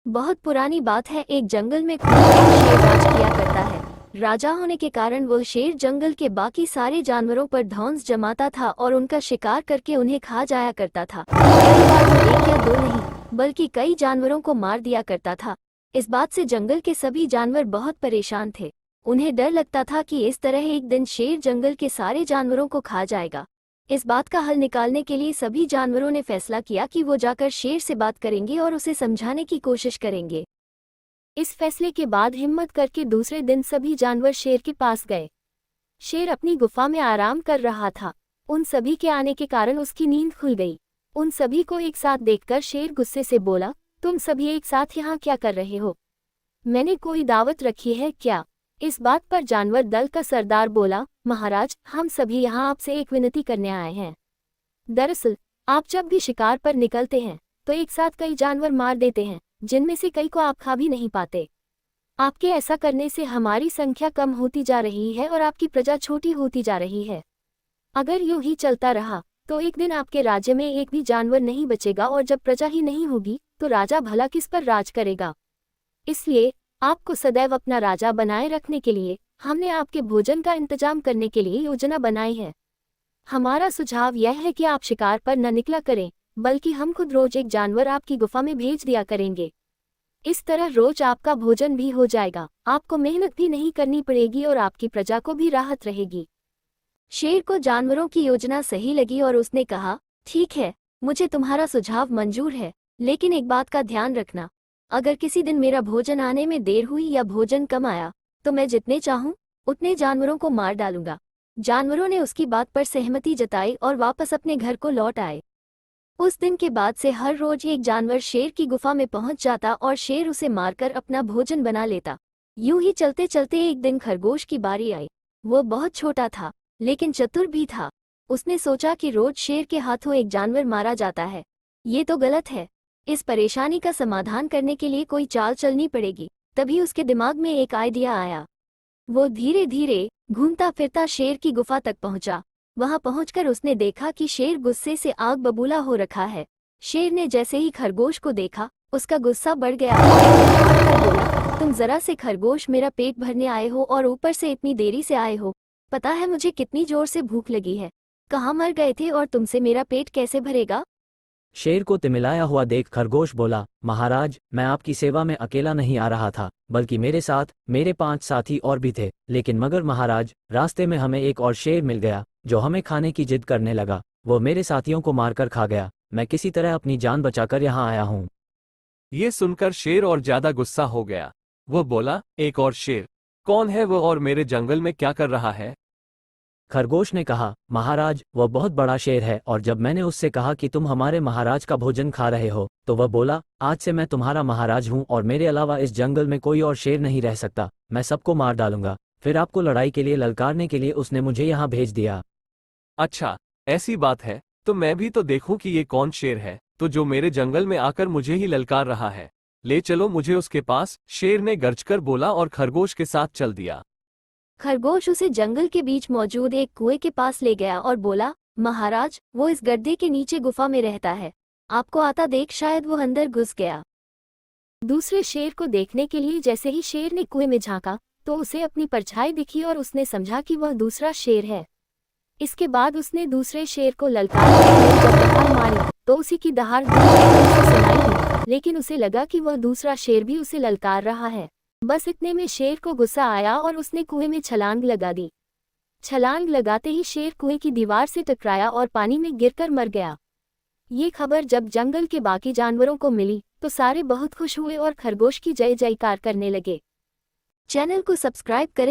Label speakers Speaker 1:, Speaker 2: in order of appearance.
Speaker 1: बहुत पुरानी बात है। एक जंगल में खूंखार शेर राज किया करता है। राजा होने के कारण वह शेर जंगल के बाकी सारे जानवरों पर धौंस जमाता था और उनका शिकार करके उन्हें खा जाया करता था। कई बार वो एक या दो नहीं बल्कि कई जानवरों को मार दिया करता था। इस बात से जंगल के सभी जानवर बहुत परेशान थे। उन्हें डर लगता था कि इस तरह एक दिन शेर जंगल के सारे जानवरों को खा जाएगा। इस बात का हल निकालने के लिए सभी जानवरों ने फैसला किया कि वो जाकर शेर से बात करेंगे और उसे समझाने की कोशिश करेंगे। इस फैसले के बाद हिम्मत करके दूसरे दिन सभी जानवर शेर के पास गए। शेर अपनी गुफा में आराम कर रहा था। उन सभी के आने के कारण उसकी नींद खुल गई। उन सभी को एक साथ देखकर शेर गुस्से से बोला, तुम सभी एक साथ यहाँ क्या कर रहे हो? मैंने कोई दावत रखी है क्या? इस बात पर जानवर दल का सरदार बोला, महाराज, हम सभी यहाँ आपसे एक विनती करने आए हैं। दरअसल आप जब भी शिकार पर निकलते हैं तो एक साथ कई जानवर मार देते हैं, जिनमें से कई को आप खा भी नहीं पाते। आपके ऐसा करने से हमारी संख्या कम होती जा रही है और आपकी प्रजा छोटी होती जा रही है। अगर यूं ही चलता रहा तो एक दिन आपके राज्य में एक भी जानवर नहीं बचेगा और जब प्रजा ही नहीं होगी तो राजा भला किस पर राज करेगा? इसलिए आपको सदैव अपना राजा बनाए रखने के लिए हमने आपके भोजन का इंतजाम करने के लिए योजना बनाई है। हमारा सुझाव यह है कि आप शिकार पर न निकला करें, बल्कि हम खुद रोज एक जानवर आपकी गुफा में भेज दिया करेंगे। इस तरह रोज आपका भोजन भी हो जाएगा, आपको मेहनत भी नहीं करनी पड़ेगी और आपकी प्रजा को भी राहत रहेगी। शेर को जानवरों की योजना सही लगी और उसने कहा, ठीक है, मुझे तुम्हारा सुझाव मंजूर है, लेकिन एक बात का ध्यान रखना, अगर किसी दिन मेरा भोजन आने में देर हुई या भोजन कम आया तो मैं जितने चाहूं उतने जानवरों को मार डालूंगा। जानवरों ने उसकी बात पर सहमति जताई और वापस अपने घर को लौट आए। उस दिन के बाद से हर रोज एक जानवर शेर की गुफा में पहुंच जाता और शेर उसे मारकर अपना भोजन बना लेता। यूं ही चलते चलते एक दिन खरगोश की बारी आई। वो बहुत छोटा था लेकिन चतुर भी था। उसने सोचा कि रोज शेर के हाथों एक जानवर मारा जाता है, ये तो गलत है। इस परेशानी का समाधान करने के लिए कोई चाल चलनी पड़ेगी। तभी उसके दिमाग में एक आइडिया आया। वो धीरे धीरे घूमता फिरता शेर की गुफा तक पहुंचा। वहां पहुंचकर उसने देखा कि शेर गुस्से से आग बबूला हो रखा है। शेर ने जैसे ही खरगोश को देखा उसका गुस्सा बढ़ गया और बोला, तुम जरा से खरगोश मेरा पेट भरने आए हो और ऊपर से इतनी देरी से आए हो। पता है मुझे कितनी जोर से भूख लगी है? कहाँ मर गए थे और तुमसे मेरा पेट कैसे भरेगा?
Speaker 2: शेर को तिमिलाया हुआ देख खरगोश बोला, महाराज, मैं आपकी सेवा में अकेला नहीं आ रहा था, बल्कि मेरे साथ मेरे 5 साथी और भी थे। लेकिन मगर महाराज, रास्ते में हमें एक और शेर मिल गया जो हमें खाने की जिद करने लगा। वो मेरे साथियों को मारकर खा गया। मैं किसी तरह अपनी जान बचाकर यहाँ आया हूँ।
Speaker 3: ये सुनकर शेर और ज्यादा गुस्सा हो गया। वह बोला, एक और शेर? कौन है वो और मेरे जंगल में क्या कर रहा है?
Speaker 2: खरगोश ने कहा, महाराज, वह बहुत बड़ा शेर है और जब मैंने उससे कहा कि तुम हमारे महाराज का भोजन खा रहे हो तो वह बोला, आज से मैं तुम्हारा महाराज हूँ और मेरे अलावा इस जंगल में कोई और शेर नहीं रह सकता। मैं सबको मार डालूंगा। फिर आपको लड़ाई के लिए ललकारने के लिए उसने मुझे यहाँ भेज दिया।
Speaker 3: अच्छा, ऐसी बात है तो मैं भी तो देखूं कि ये कौन शेर है तो जो मेरे जंगल में आकर मुझे ही ललकार रहा है। ले चलो मुझे उसके पास, शेर ने गर्जकर बोला और खरगोश के साथ चल दिया।
Speaker 1: खरगोश उसे जंगल के बीच मौजूद एक कुएं के पास ले गया और बोला, महाराज, वो इस गड्ढे के नीचे गुफा में रहता है। आपको आता देख शायद वो अंदर घुस गया। दूसरे शेर को देखने के लिए जैसे ही शेर ने कुएं में झांका तो उसे अपनी परछाई दिखी और उसने समझा कि वह दूसरा शेर है। इसके बाद उसने दूसरे शेर को ललकार जब दहाड़ मारी तो उसी की दहाड़ उसे सुनाई दी, लेकिन उसे लगा कि वह दूसरा शेर भी उसे ललकार रहा है। बस इतने में शेर को गुस्सा आया और उसने कुएं में छलांग लगा दी। छलांग लगाते ही शेर कुएं की दीवार से टकराया और पानी में गिरकर मर गया। ये खबर जब जंगल के बाकी जानवरों को मिली तो सारे बहुत खुश हुए और खरगोश की जय जयकार करने लगे। चैनल को सब्सक्राइब करें।